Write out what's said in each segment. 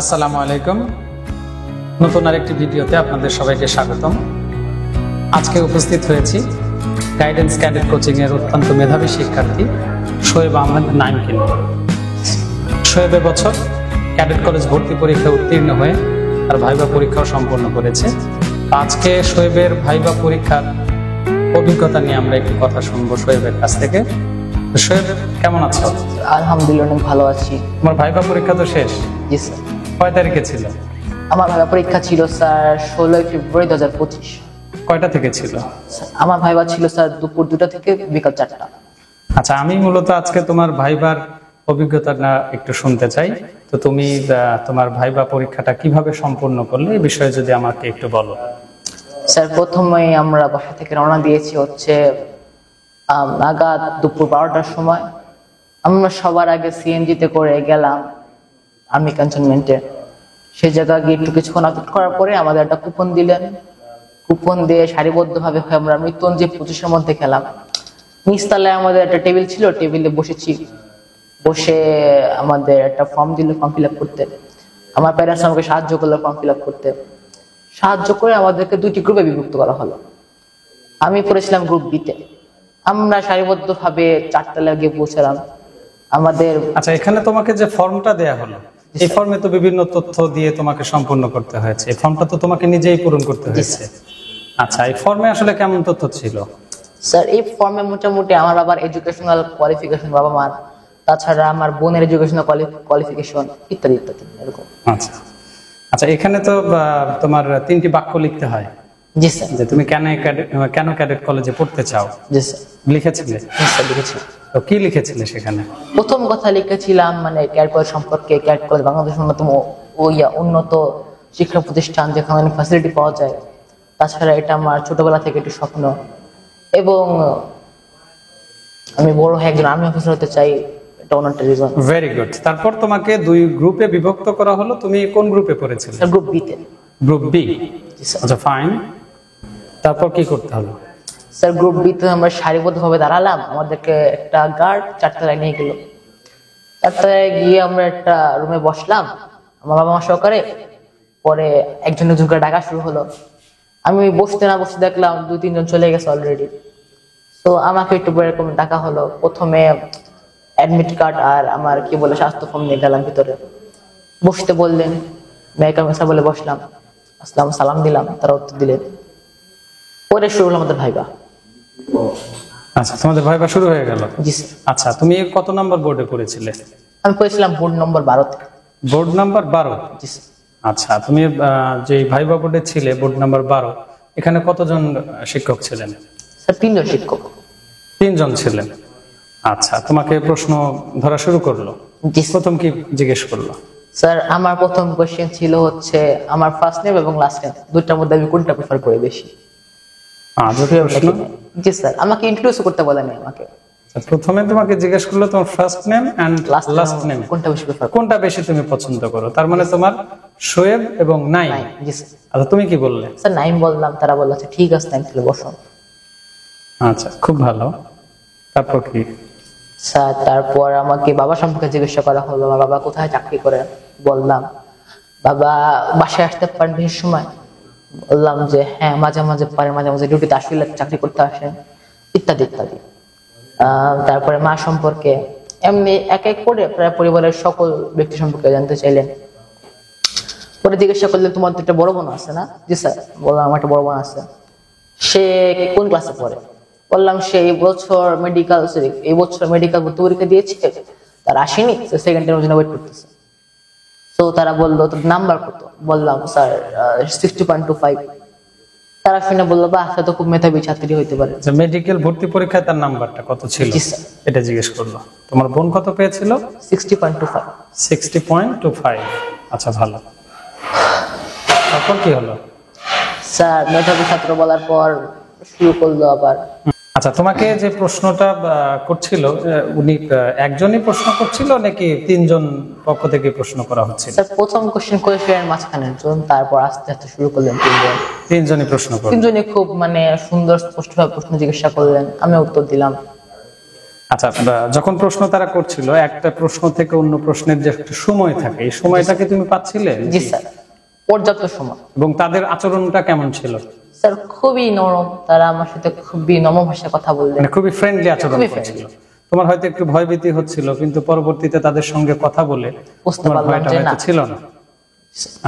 আসসালামু আলাইকুম। নতুন আরেকটি ভিডিওতে আপনাদের সবাইকে স্বাগতম। আজকে উপস্থিত হয়েছি গাইডেন্স ক্যাডেট কোচিং এর অত্যন্ত মেধাবী শিক্ষার্থী শোয়েব আহমেদ নাইমকে নিয়ে। শোয়েব এবছর ক্যাডেট কলেজ ভর্তি পরীক্ষায় উত্তীর্ণ হয়ে আর ভাইবা পরীক্ষাও সম্পন্ন করেছে। আজকে শোয়েবের ভাইবা পরীক্ষার অভিজ্ঞতা নিয়ে আমরা একটু কথা শুনবো শোয়েবের কাছ থেকে। শোয়েব, কেমন আছো? আলহামদুলিল্লাহ, অনেক ভালো আছি। তোমার ভাইবা পরীক্ষা তো শেষ? জি স্যার। কয় তারিখে ছিল? আমার ভাইবা পরীক্ষা ছিল স্যার 16 ফেব্রুয়ারি 2025। কয়টা থেকে ছিল? আমার ভাইবা ছিল স্যার দুপুর 2টা থেকে বিকাল 4টা। আচ্ছা, আমি মূলত আজকে তোমার ভাইবার অভিজ্ঞতাটা একটু শুনতে চাই। তো তুমি তোমার ভাইবা পরীক্ষাটা কিভাবে সম্পূর্ণ করলে এই বিষয়ে যদি আমাকে একটু বলো। স্যার, প্রথমে আমরা বাসা থেকে রওনা দিয়েছি হচ্ছে নাগাদ দুপুর 12টার সময়। আমরা সবার আগে সিএনজিতে করে গেলাম আর্মি ক্যান্টনমেন্টে। সেই জায়গায় গিয়ে একটু কিছুক্ষণ অপেক্ষা করার পরে আমাদের একটা কুপন দিলেন। কুপন দিয়ে সারিবদ্ধভাবে আমরা মৃত্যুঞ্জয় 25-এর মধ্যে খেলাম। নিচতলায় আমাদের একটা টেবিল ছিল, টেবিলে বসেছি। বসে আমাদের একটা ফর্ম দিল ফর্ম ফিল আপ করতে। আমার প্যারেন্টস আমাকে সাহায্য করলো ফর্ম ফিল আপ করতে। সাহায্য করে আমাদেরকে 2টি গ্রুপে বিভক্ত করা হলো। আমি পড়েছিলাম গ্রুপ বিতে। আমরা সারিবদ্ধভাবে 4তলায় গিয়ে পৌঁছলাম। আমাদের আচ্ছা, এখানে তোমাকে যে ফর্মটা দেয়া হলো, এই ফর্মে তো বিভিন্ন তথ্য দিয়ে তোমাকে সম্পূর্ণ করতে হয়েছে। এই ফর্মটা তো তোমাকে নিজেই পূরণ করতে হয়েছে। আচ্ছা, এই ফর্মে আসলে কেমন তথ্য ছিল? স্যার, এই ফর্মে মোটামুটি আমার বাবার এডুকেশনাল কোয়ালিফিকেশন, বাবা মার, তাছাড়া আমার বোনের এডুকেশনাল কোয়ালিফিকেশন ইত্যাদি ইত্যাদি এরকম। আচ্ছা আচ্ছা, এখানে তো তোমার 3টি বাক্য লিখতে হয়। জি স্যার। যে তুমি কেন ক্যাডেট কলেজে পড়তে চাও, জি স্যার। লিখেছিলে? স্যার, লিখেছি। তো কি লিখেছিলে সেখানে? প্রথম কথা লিখেছিলাম ক্যাডেট কলেজ সম্পর্কে। ক্যাডেট কলেজ বাংলাদেশের অন্যতম উন্নত শিক্ষা প্রতিষ্ঠান, যেখানে অনেক ফ্যাসিলিটি পাওয়া যায়। তাছাড়া এটা আমার ছোটবেলা থেকে একটি স্বপ্ন, এবং আমি বড় হয়ে একজন আর্মি অফিসার হতে চাই। এটা অনেকটা রিজন। Very good. তারপর তোমাকে 2 গ্রুপে বিভক্ত করা হলো। তুমি কোন গ্রুপে পড়েছিলে? গ্রুপ বিতে। Group B. জি স্যার। আচ্ছা, ফাইন। তারপর কি করতে হলো? স্যার, গ্রুপ বিতে আমরা সারিবদ্ধভাবে দাঁড়ালাম। আমাদেরকে একটা গার্ড 4তলায় নিয়ে গেল। 4তলায় গিয়ে আমরা একটা রুমে বসলাম আমার বাবা মা সহকারে। পরে একজন করে ডাকা শুরু হলো। আমি বসতে না বসতে দেখলাম 2-3 জন চলে গেছে অলরেডি। তো আমাকে একটু পরে এরকম ডাকা হলো। প্রথমে অ্যাডমিট কার্ড আর আমার স্বাস্থ্য ফর্ম নিয়ে গেলাম ভিতরে। বসতে বললেন, মেয়েকা মেসা বলে বসলাম। আসলাম, সালাম দিলাম, তারা উত্তর দিলেন। পরে শুরু হলো আমাদের ভাইবা। আচ্ছা, তোমাদের ভাইবা শুরু হয়ে গেল। জি স্যার। আচ্ছা, তুমি কত নাম্বার বোর্ডে পড়েছিলে? আমি পড়েছিলাম বোর্ড নম্বর 12 থেকে। Board number 12? জি স্যার। আচ্ছা, তুমি যে ভাইবা বোর্ডে ছিলে বোর্ড নাম্বার 12, এখানে কতজন শিক্ষক ছিলেন? স্যার, 3 জন শিক্ষক। 3 জন ছিলেন। আচ্ছা, তোমাকে প্রশ্ন ধরা শুরু করলো। জি। প্রথম কি জিজ্ঞেস করলো? স্যার, আমার প্রথম কোশ্চেন ছিল হচ্ছে আমার ফার্স্ট নেম এবং লাস্ট নেম, দুটার মধ্যে আমি কোনটা প্রেফার করি বেশি। জি স্যার, আমাকে ইন্ট্রোডিউস করতে বলেনি আমাকে। প্রথমে তোমাকে জিজ্ঞেস করলো তোমার first name and last name কোনটা বেশি প্রেফার, কোনটা বেশি তুমি পছন্দ করো। তার মানে তোমার শোয়েব এবং নাইম। জি স্যার। আচ্ছা, তুমি কি বললে? স্যার, নাইম বললাম। তারা বলল আচ্ছা ঠিক আছে নাইম, তাহলে বসো। আচ্ছা, খুব ভালো। তারপর কি? স্যার, তারপর আমাকে বাবা সম্পর্কে জিজ্ঞাসা করা হলো। আমার বাবা কোথায় চাকরি করে, বললাম। বাবা বাসায় আসতে পারেন বেশি সময়, বললাম যে হ্যাঁ মাঝে মাঝে পারেন, মাঝে মাঝে ডিউটিতে আসলে চাকরি করতে আসেন, ইত্যাদি ইত্যাদি। তারপরে মা সম্পর্কে এমনি এক এক করে প্রায় পরিবারের সকল ব্যক্তি সম্পর্কে জানতে চাইলেন। পরে জিজ্ঞাসা করলেন তোমার তো একটা বড় বোন আছে না? জি স্যার। বললাম আমার একটা বড় বোন আছে। সে কোন ক্লাসে পড়ে? বললাম সে এই বছর মেডিকেল ভর্তি পরীক্ষা দিয়েছে, তার আসেনি, সেকেন্ড টাইমের জন্য ওয়েট করতেছে। তো তারা বললো তোর নাম্বার কত? বললাম স্যার 60.25। তারা শুনে বললো বাহ, সে তো খুব মেধাবী ছাত্রী হইতে পারে। মেডিকেল ভর্তি পরীক্ষায় তার নাম্বারটা কত ছিল এটা জিজ্ঞেস করলো। তোমার বোন কত পেয়েছিল? 60.25। 60.25। আচ্ছা, ভালো। তারপর কি হলো? স্যার, মেধাবী ছাত্র বলার পর শুরু করলো আবার। আচ্ছা, তোমাকে যে প্রশ্নটা করছিল উনি একজনই প্রশ্ন করছিল নাকি 3 জন পক্ষ থেকে প্রশ্ন করা হচ্ছিল? স্যার, প্রথম কোশ্চেন করেছিলেন মাঝখানে একজন, তারপর আস্তে আস্তে শুরু করলেন 3 জন। 3 জনই প্রশ্ন করলেন। 3 জনই খুব সুন্দর স্পষ্টভাবে প্রশ্ন জিজ্ঞাসা করলেন, আমি উত্তর দিলাম। আচ্ছা, যখন প্রশ্ন তারা করছিল, একটা প্রশ্ন থেকে অন্য প্রশ্নের যে একটা সময় থাকে, এই সময়টাকে তুমি পাচ্ছিলে? জি স্যার, পর্যাপ্ত সময়। এবং তাদের আচরণটা কেমন ছিল? স্যার খুবই নরম, তারা আমার সাথে খুবই নরম ভাষায় কথা বললেন, মানে খুবই ফ্রেন্ডলি আচরণ খুবই করছিল। তোমার হয়তো একটু ভয়ভীতি হচ্ছিল, কিন্তু পরবর্তীতে তাদের সঙ্গে কথা বলে বুঝতে তোমার পারলাম ভয়টা যে হয়তো না। ছিল না।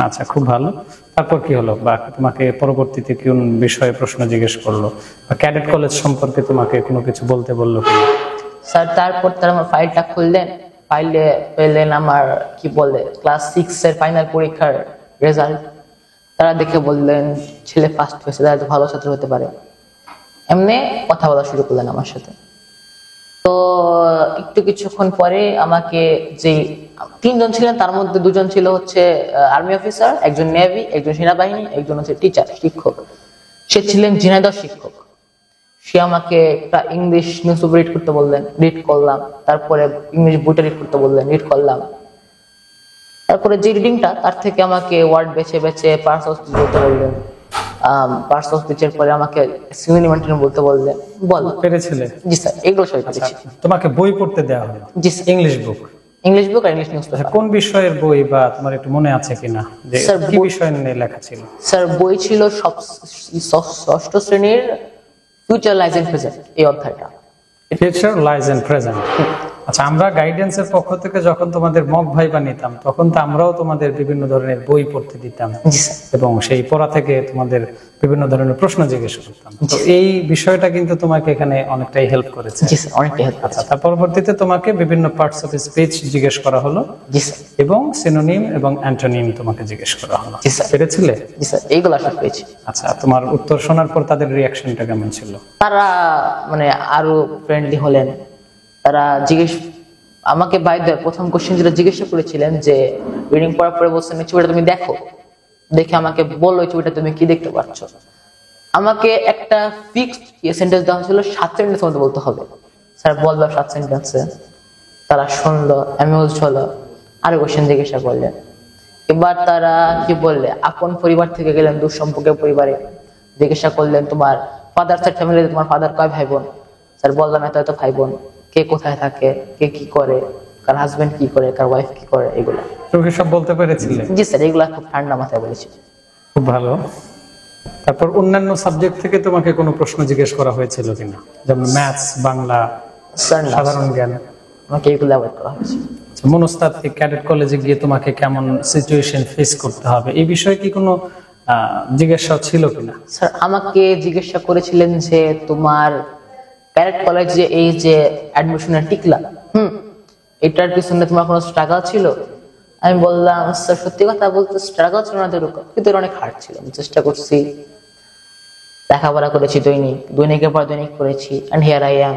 আচ্ছা, খুব ভালো। তারপর কি হলো, বা তোমাকে পরবর্তীতে কোন বিষয়ে প্রশ্ন জিজ্ঞেস করলো, বা ক্যাডেট কলেজ সম্পর্কে তোমাকে কোনো কিছু বলতে বললো কিনা? স্যার তারপর তারা আমার ফাইলটা খুললেন, ফাইলে পেলেন আমার কি বলে ক্লাস 6 এর ফাইনাল পরীক্ষার রেজাল্ট। তারা দেখে বললেন ছেলে ফার্স্ট হয়েছে, তারা তো ভালো ছাত্র হতে পারে। এমনি কথা বলা শুরু করলেন আমার সাথে। তো একটু কিছুক্ষণ পরে আমাকে যে 3 জন ছিলেন, তার মধ্যে 2 জন ছিল হচ্ছে আর্মি অফিসার, একজন নেভি, একজন সেনাবাহিনী, একজন হচ্ছে টিচার, শিক্ষক। সে ছিলেন ঝিনাইদহ শিক্ষক। সে আমাকে একটা ইংলিশ নিউজ পেপার রিড করতে বললেন, রিড করলাম। তারপরে ইংলিশ বইটা রিড করতে বললেন, রিড করলাম। তারপরে যে রিডিংটা, তার থেকে আমাকে ওয়ার্ড বেছে বেছে পার্টস অফ স্পিচ বলতে বললেন। পার্টস অফ স্পিচের পরে আমাকে সিনোনিম অ্যান্টোনিম বলতে বললেন। বল পেরেছিলে? জি স্যার, এগুলো সবাই পেরেছি। তোমাকে বই পড়তে দেওয়া হলো? জি sir, English book? English book আর ইংলিশ নিউজ পেপার। কোন বিষয়ের বই, বা তোমার একটু মনে আছে কিনা যে স্যার, কি বিষয় নিয়ে লেখা ছিল? স্যার বই ছিল ষষ্ঠ শ্রেণীর ফিউচার লাইজ এন্ড প্রেজেন্ট, এই অধ্যায়টা। Future lies and present. আচ্ছা, আমরা গাইডেন্সের পক্ষ থেকে যখন তোমাদের মক ভাইবা নিতাম, তখন তো আমরাও তোমাদের বিভিন্ন ধরনের বই পড়তে দিতাম, জি স্যার, এবং সেই পড়া থেকে তোমাদের বিভিন্ন ধরনের প্রশ্ন জিজ্ঞেস করতাম। তো এই বিষয়টা কিন্তু তোমাকে এখানে অনেকটাই হেল্প করেছে। জি স্যার, অনেকটাই হেল্প আচ্ছা, করেছে। তার পরবর্তীতে তোমাকে বিভিন্ন পার্টস অফ স্পিচ জিজ্ঞেস করা হলো, জি স্যার, এবং সিনোনিম এবং অ্যান্টোনিম তোমাকে জিজ্ঞেস করা হলো। জি স্যার। পেরেছিলে? জি স্যার, এইগুলো সব পেয়েছি। আচ্ছা, তোমার উত্তর শোনার পর তাদের রিয়াকশনটা কেমন ছিল? তারা মানে আরো ফ্রেন্ডলি হলেন। তারা আমাকে বাইদের প্রথম কোশ্চেন যেটা জিজ্ঞাসা করেছিলেন, যে রিডিং পড়ার পরে বলছেন এই ছবিটা তুমি দেখো, দেখে আমাকে বলো এই ছবিটা তুমি কি দেখতে পাচ্ছ। আমাকে একটা ফিক্সড সেন্টেন্স দেওয়া ছিল, 7 সেন্টেন্স মধ্যে বলতে হবে। স্যার বললো 7 সেন্টেন্সে। তারা শুনলো, অ্যামিউজড হলো, আরো কোশ্চেন জিজ্ঞাসা করলেন। এবার তারা কি বললে, আপন পরিবার থেকে গেলেন দূর সম্পর্কের পরিবারে। জিজ্ঞাসা করলেন তোমার ফাদার সাইড ফ্যামিলিতে তোমার ফাদার কয় ভাই বোন? স্যার বললাম এত এত ভাই বোন। কে কোথায় থাকে, কে কি করে, কার হাজবেন্ড কি করে, কার ওয়াইফ কি করে, এগুলো। তুমি কি সব বলতে পেরেছিলে? জি স্যার, এগুলো খুব ঠান্ডা মাথায় বলেছি। খুব ভালো। তারপর অন্যান্য সাবজেক্ট থেকে তোমাকে কোনো প্রশ্ন জিজ্ঞেস করা হয়েছিল কিনা, যেমন ম্যাথস, বাংলা, স্যার না, সাধারণ জ্ঞান? আমাকে এগুলো অ্যাভয়েড করা হয়েছে। মনস্তাত্ত্বিক ক্যাডেট কলেজে গিয়ে তোমাকে কেমন সিচুয়েশন ফেস করতে হবে, এই বিষয়ে কি কোনো জিজ্ঞাসা ছিল কিনা? স্যার আমাকে জিজ্ঞাসা করেছিলেন যে তোমার ক্যাডেট কলেজে এই যে অ্যাডমিশনের টিকলা, এটার পিছনে তোমার কোনো স্ট্রাগল ছিল? আমি বললাম স্যার সত্যি কথা বলতে স্ট্রাগল ছিল না এরকম, কিন্তু এর অনেক হার্ড ছিল। আমি চেষ্টা করছি, লেখাপড়া করেছি, দৈনিকের পর দৈনিক করেছি, এন্ড হিয়ার আই অ্যাম।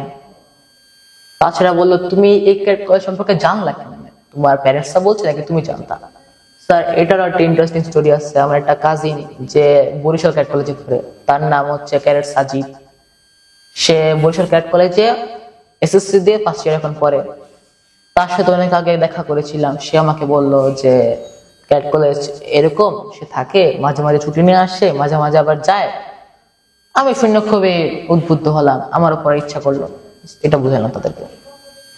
তাছাড়া বললো তুমি এই ক্যাডেট কলেজ সম্পর্কে জানলা কেমন, তোমার প্যারেন্টসরা বলছে নাকি তুমি জানতা? স্যার এটার একটা ইন্টারেস্টিং স্টোরি আছে। আমার একটা কাজিন যে বরিশাল ক্যাডেট কলেজে পড়ে, তার নাম হচ্ছে ক্যাডেট সাজিদ। সে বরিশাল ক্যাডেট কলেজে এসএসসি দিয়ে ফার্স্ট ইয়ার এখন পড়ে। তার সাথে অনেক আগে দেখা করেছিলাম। সে আমাকে বলল যে ক্যাডেট কলেজ এরকম, সে থাকে, মাঝে মাঝে ছুটি নিয়ে আসে, মাঝে মাঝে আবার যায়। আমি শুনে খুবই উদ্বুদ্ধ হলাম, আমারও পড়ার ইচ্ছা করলো। এটা বুঝালাম তাদেরকে।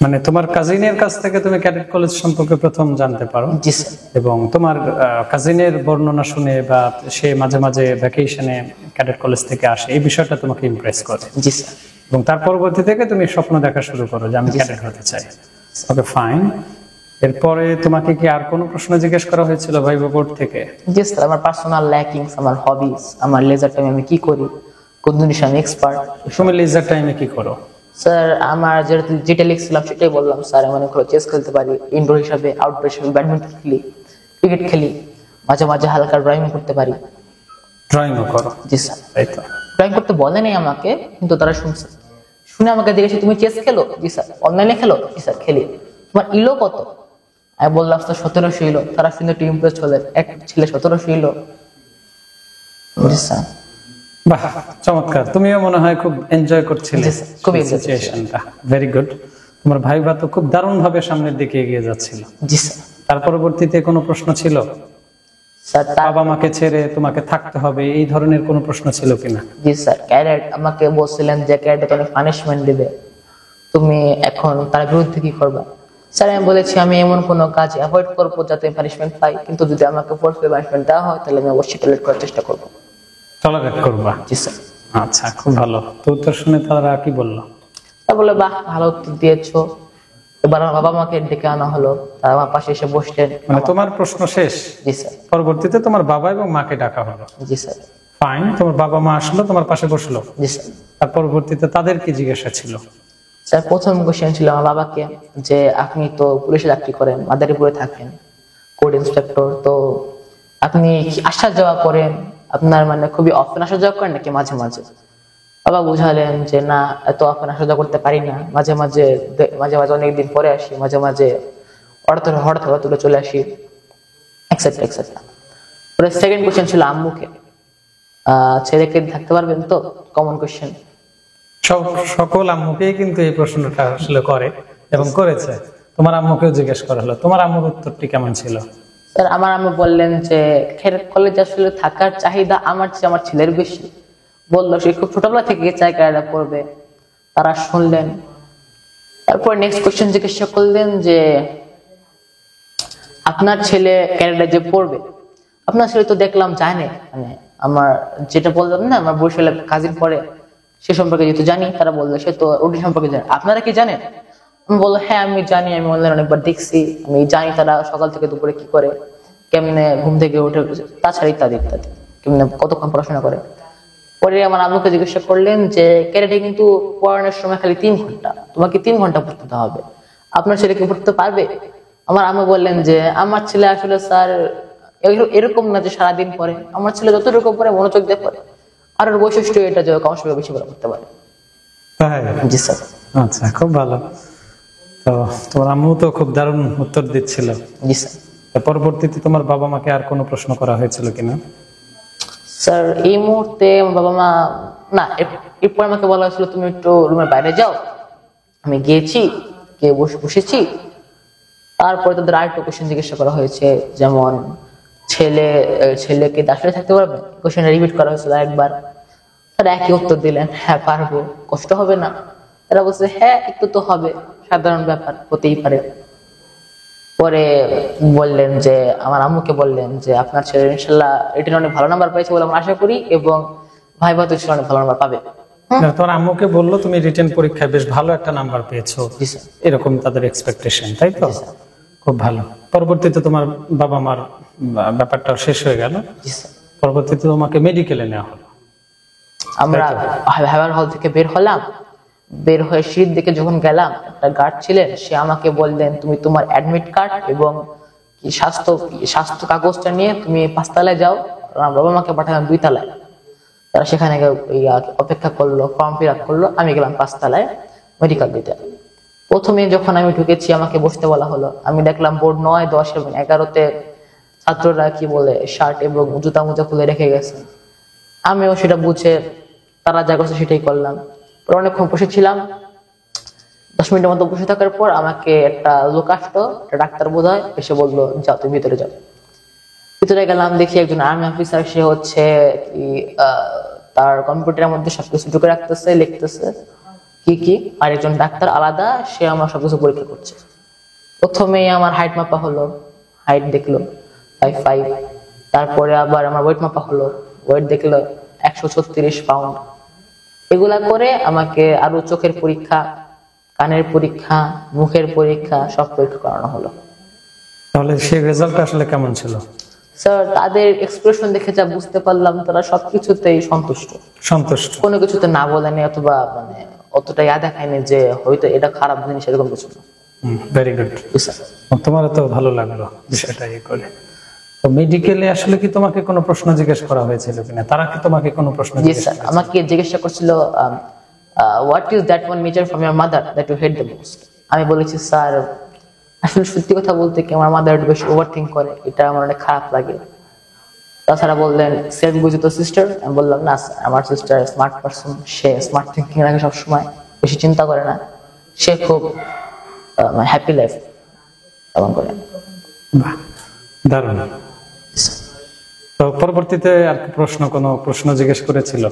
মানে তোমার কাজিনের কাছ থেকে তুমি ক্যাডেট কলেজ সম্পর্কে প্রথম জানতে পারো, জি স্যার। এবং তোমার কাজিনের বর্ণনা শুনে, বা সে মাঝে মাঝে ভ্যাকেশনে ক্যাডেট কলেজ থেকে আসে, এই বিষয়টা তোমাকে ইমপ্রেস করে। জি স্যার। এবং তার পরবর্তী থেকে তুমি স্বপ্ন দেখা শুরু করো যে আমি ক্যাডেট হতে চাই। ওকে, ফাইন। এরপরে তোমাকে কি আর কোনো প্রশ্ন জিজ্ঞেস করা হয়েছিল ভাইবা বোর্ড থেকে? জি স্যার, আমার পার্সোনাল ল্যাকিংস, আমার হবিস, আমার লেজার টাইম আমি কি করি, কোন জিনিসে আমি এক্সপার্ট। তুমি লেজার টাইমে কি করো? স্যার আমার যেটা লিখছিলাম সেটাই বললাম। স্যার আমি মনে করো চেস খেলতে পারি, ইনডোর হিসাবে, আউটডোর হিসাবে ব্যাডমিন্টন খেলি, ক্রিকেট খেলি, মাঝে মাঝে হালকা ড্রয়িং করতে পারি। ড্রয়িংও করো? জি স্যার। তাই তো। ড্রয়িং করতে বলেনি আমাকে, কিন্তু তারা শুনছে, শুনে আমাকে জিজ্ঞেস তুমি চেস খেলো? জি স্যার। অনলাইনে খেলো? জি স্যার খেলি। তোমার ইলো কত? আমি বললাম স্যার 1700 ইলো। তারা শুনে একটু ইমপ্রেসড হলেন, এক ছেলে 1700 ইলো। জি স্যার। বাহ, চমৎকার। তুমিও মনে হয় খুব এনজয় করছিলে খুবই সিচুয়েশনটা। Very good. তোমার ভাইবা তো খুব দারুণ ভাবে সামনের দিকে এগিয়ে যাচ্ছিল। জি স্যার। তার পরবর্তীতে কোনো প্রশ্ন ছিল? স্যার বাবা মাকে ছেড়ে তোমাকে থাকতে হবে, এই ধরনের কোনো প্রশ্ন ছিল কিনা? জি স্যার। ক্যাডেট আমাকে বলছিলেন যে ক্যাডেট অনেক পানিশমেন্ট দিবে, তুমি এখন তার বিরুদ্ধে কি করবা? স্যার আমি বলেছি আমি এমন কোনো কাজ অ্যাভয়েড করবো যাতে পানিশমেন্ট পাই, কিন্তু যদি আমাকে ফোর্সফুলি পানিশমেন্ট দেওয়া হয় তাহলে আমি অবশ্যই টলারেট করার চেষ্টা করবো। টলারেট করবা? জি স্যার। আচ্ছা, খুব ভালো। তো উত্তর শুনে তারা কি বললো? তা বলে বাহ ভালো উত্তর দিয়েছো। এবার আমার বাবা মাকে ডেকে আনা হলো, তারা আমার পাশে এসে বসলেন। মানে তোমার প্রশ্ন শেষ? জি স্যার। পরবর্তীতে তোমার বাবা এবং মাকে ডাকা হলো? জি স্যার। ফাইন, তোমার বাবা মা আসলো, তোমার পাশে বসলো। জি স্যার। তার পরবর্তীতে তাদের কি জিজ্ঞাসা ছিল? স্যার প্রথম কোশ্চেন ছিল আমার বাবাকে যে আপনি তো পুলিশে চাকরি করেন, মাদারীপুরে থাকেন, কোর্ট ইন্সপেক্টর, তো আপনি কি আসা যাওয়া করেন, আপনার মানে খুবই অফেন আসা যাওয়া করেন নাকি মাঝে মাঝে? বাবা বুঝালেন যে না, এত অফেন আসা যাওয়া করতে পারি না, মাঝে মাঝে মাঝে মাঝে অনেকদিন পরে আসি, মাঝে মাঝে হঠাৎ হঠাৎ হঠাৎ করে চলে আসি, এক্সেট্রা এক্সেট্রা। পরে সেকেন্ড কোশ্চেন ছিল আম্মুকে, ছেলেকে থাকতে পারবেন তো? Common question. সকল আম্মুকেই কিন্তু এই প্রশ্নটা আসলে করে এবং করেছে। তোমার আম্মুকেও জিজ্ঞেস করা হলো, তোমার আম্মুর উত্তরটি কেমন ছিল? স্যার আমার আম্মু বললেন যে কলেজে আসলে থাকার চাহিদা আমার চেয়ে আমার ছেলের বেশি। বললো সে খুব ছোটবেলা থেকে চায় ক্যানাডা পড়বে। তারা শুনলেন। তারপর নেক্সট কোশ্চেন জিজ্ঞাসা করলেন যে আপনার ছেলে ক্যানাডা যে পড়বে, আপনার ছেলে তো দেখলাম যায় না, মানে আমার যেটা বললাম না আমার বরিশালে কাজিন পড়ে, সে সম্পর্কে যেহেতু জানি, তারা বললো সে তো ওটি সম্পর্কে জানে, আপনারা কি জানেন? আমি বললো হ্যাঁ আমি জানি, আমি অনলাইন অনেকবার দেখছি, আমি জানি তারা সকাল থেকে দুপুরে কি করে, কেমনে ঘুম থেকে উঠে, তাছাড়া ইত্যাদি ইত্যাদি, কেমনে কতক্ষণ পড়াশোনা করে। পরে আমার আম্মুকে জিজ্ঞাসা করলেন যে ক্যারেটে কিন্তু পড়ানোর সময় খালি 3 ঘন্টা, তোমাকে 3 ঘন্টা পড়তে হবে, আপনার ছেলে কি পড়তে পারবে? আমার আম্মু বললেন যে আমার ছেলে আসলে স্যার এরকম না যে সারাদিন পড়ে, আমার ছেলে যতটুকু পড়ে মনোযোগ দিয়ে পড়ে, আর ওর বৈশিষ্ট্য এটা যে কম সময় বেশি করে পড়তে পারে। জি স্যার। আচ্ছা, খুব ভালো। তো তোমার আম্মু তো খুব দারুণ উত্তর দিচ্ছিল। জি স্যার। পরবর্তীতে তোমার বাবা মাকে আর কোনো প্রশ্ন করা হয়েছিল কিনা? স্যার এই মুহূর্তে আমার বাবা মা না, এরপর আমাকে বলা হয়েছিল তুমি একটু রুমের বাইরে যাও। আমি গিয়েছি, গিয়ে বসেছি। তারপরে তাদের আরেকটা কোশ্চেন জিজ্ঞাসা করা হয়েছে, যেমন ছেলেকে দাসলে থাকতে পারবে, কোশ্চেনটা রিপিট করা হয়েছিল একবার। তারা একই উত্তর দিলেন, হ্যাঁ পারবো, কষ্ট হবে না? তারা বলছে হ্যাঁ একটু তো হবে, সাধারণ ব্যাপার, হতেই পারে। পরে বললেন যে আমার আম্মুকে বললেন যে আপনার ছেলে ইনশাল্লাহ রিটেনে অনেক ভালো নাম্বার পেয়েছে বলে আমরা আশা করি, এবং ভাইবা তো অনেক ভালো নাম্বার পাবে। তোমার আম্মুকে বললো তুমি রিটেন পরীক্ষায় বেশ ভালো একটা নাম্বার পেয়েছো, এরকম তাদের এক্সপেকটেশন, তাই তো? খুব ভালো। পরবর্তীতে তোমার বাবা মার ব্যাপারটা শেষ হয়ে গেল, পরবর্তীতে তোমাকে মেডিকেলে নেওয়া হলো। আমরা ভাইবার হল থেকে বের হলাম, বের হয়ে সিঁড়ির দিকে যখন গেলাম, একটা গার্ড ছিলেন, সে আমাকে বললেন তুমি তোমার অ্যাডমিট কার্ড এবং স্বাস্থ্য কাগজটা নিয়ে তুমি 5 তলায় যাও। আমার বাবা মাকে পাঠালাম 2 তলায়। তারা সেখানে অপেক্ষা করলো, ফর্ম ফিল আপ করলো। আমি গেলাম 5 তলায় মেডিকেল দিতে। প্রথমে যখন আমি ঢুকেছি আমাকে বসতে বলা হলো, আমি দেখলাম বোর্ড 9, 10 এবং 11-তে ছাত্ররা কি বলে শার্ট এবং জুতা মোজা খুলে রেখে গেছে। আমিও সেটা বুঝে তারা যা করছে সেটাই করলাম। অনেকক্ষণ বসেছিলাম, 10 মিনিটের মতো বসে থাকার পর আমাকে একটা লোক আসতো, একটা ডাক্তার বোধ হয়, এসে বললো যাও তুমি ভিতরে যাও। ভিতরে গেলাম, দেখি একজন আর্মি অফিসার, সে হচ্ছে তার কম্পিউটারের মধ্যে সবকিছু ঢুকে রাখতেছে, লিখতেছে কি, আর একজন ডাক্তার আলাদা, সে আমার সবকিছু পরীক্ষা করছে। প্রথমেই আমার হাইট মাপা হলো, হাইট দেখলো 5'5", তারপরে আবার আমার ওয়েট মাপা হলো, ওয়েট দেখলো 136 পাউন্ড। এগুলা করে আমাকে আরো চোখের পরীক্ষা, কানের পরীক্ষা, মুখের পরীক্ষা, সব পরীক্ষা করানো হলো। তাহলে সেই রেজাল্ট আসলে কেমন ছিল? স্যার তাদের এক্সপ্রেশন দেখে যা বুঝতে পারলাম, তারা সবকিছুতেই সন্তুষ্ট, কোনো কিছুতে না বলেনি, অথবা মানে অতটা দেখায়নি যে হয়তো এটা খারাপ জিনিস, এরকম কিছু না। Very good. তোমার তো ভালো লাগলো বিষয়টা ইয়ে করে। তো মেডিকেলে আসলে কি তোমাকে কোনো প্রশ্ন জিজ্ঞেস করা হয়েছিল কিনা? তারা কি তোমাকে কোনো প্রশ্ন আমাকে জিজ্ঞাসা করছিল, what is that one major from your mother that you hate the most? আমি বলেছি স্যার আসলে সত্যি কথা বলতে কি আমার মাদার একটু বেশি ওভারথিঙ্ক করে, এটা আমার অনেক খারাপ লাগে। তাছাড়া বললেন সেলফ বুঝিত সিস্টার। আমি বললাম না স্যার, আমার সিস্টার স্মার্ট পারসন, সে স্মার্ট থিঙ্কিং রাখে সবসময়, বেশি চিন্তা করে না, সে খুব হ্যাপি লাইফ পালন করে। দারুণ। তো পরবর্তীতে আর কোনো প্রশ্ন জিজ্ঞেস করেছিল?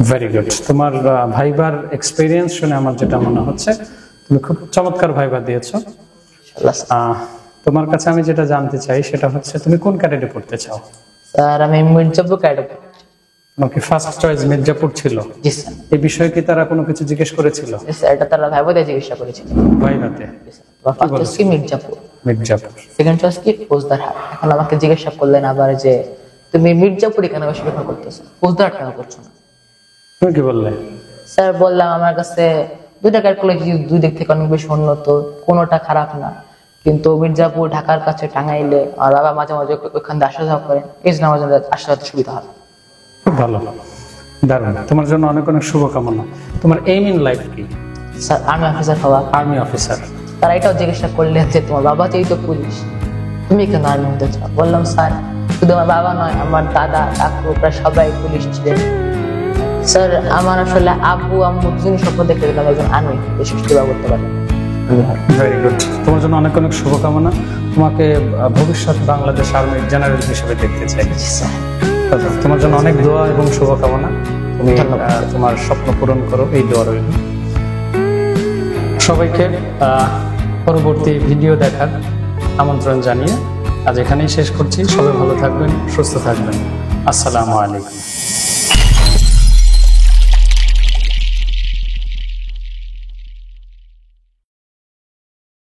Very good. তোমার ভাইবার এক্সপিরিয়েন্স শুনে আমার যেটা মনে হচ্ছে তুমি খুব চমৎকার ভাইবা দিয়েছো। তোমার কাছে আমি যেটা জানতে চাই সেটা হচ্ছে তুমি কোন ক্যাডেটে পড়তে চাও? স্যার আমি মির্জাপুর ক্যাডেট। তোমার কি ফার্স্ট চয়েস মির্জাপুর ছিল? জি স্যার। এই বিষয়ে কি তারা কোনো কিছু জিজ্ঞেস করেছিল? স্যার এটা তারা ভাইবাতে জিজ্ঞাসা করেছিল। ভাইবাতে ফার্স্ট চয়েস কি মির্জাপুর, মির্জাপুর, সেকেন্ড চয়েস কি ফৌজদারহাট। এখন আমাকে জিজ্ঞাসা করলেন আবার যে তুমি মির্জাপুরে কেন বেশি প্রেফার করতেছো, ফৌজদারহাট কেন করছো না? তুমি কি বললে? স্যার বললাম আমার কাছে দুইটা ক্যালকুলেট দুই দিক থেকে অনেক বেশি উন্নত, কোনোটা খারাপ না, কিন্তু মির্জাপুর ঢাকার কাছে টাঙ্গাইলে আর বাবা মাঝে মাঝে ওইখান দিয়ে আসা যাওয়া করেন, এই জন্য আমার জন্য আসতে যেতে সুবিধা হয়। খুব ভালো, দারুণ। তোমার জন্য অনেক অনেক শুভকামনা। তোমার এইম ইন লাইফ কি? স্যার আর্মি অফিসার হওয়া। Army officer. তারা এটাও জিজ্ঞাসা করলেন যে তোমার বাবা যেই তো পুলিশ, তুমি কেন আর্মি হতে চাও? বললাম স্যার শুধু আমার বাবা নয়, আমার দাদা কাকু প্রায় সবাই পুলিশ ছিলেন। স্যার আমার আসলে আব্বু আম্মু দুজনই স্বপ্ন দেখে দিলাম একজন আর্মি দেশ সেবা করতে পারে। Very good. তোমার জন্য অনেক অনেক শুভকামনা। তোমাকে ভবিষ্যৎ বাংলাদেশ আর্মির জেনারেল হিসেবে দেখতে চাই। তোমার জন্য অনেক দোয়া এবং শুভকামনা। তুমি তোমার স্বপ্ন পূরণ করো, এই দোয়া রইল। সবাইকে পরবর্তী ভিডিও দেখার আমন্ত্রণ জানিয়ে আজ এখানেই শেষ করছি। সবাই ভালো থাকবেন, সুস্থ থাকবেন। আসসালামু আলাইকুম।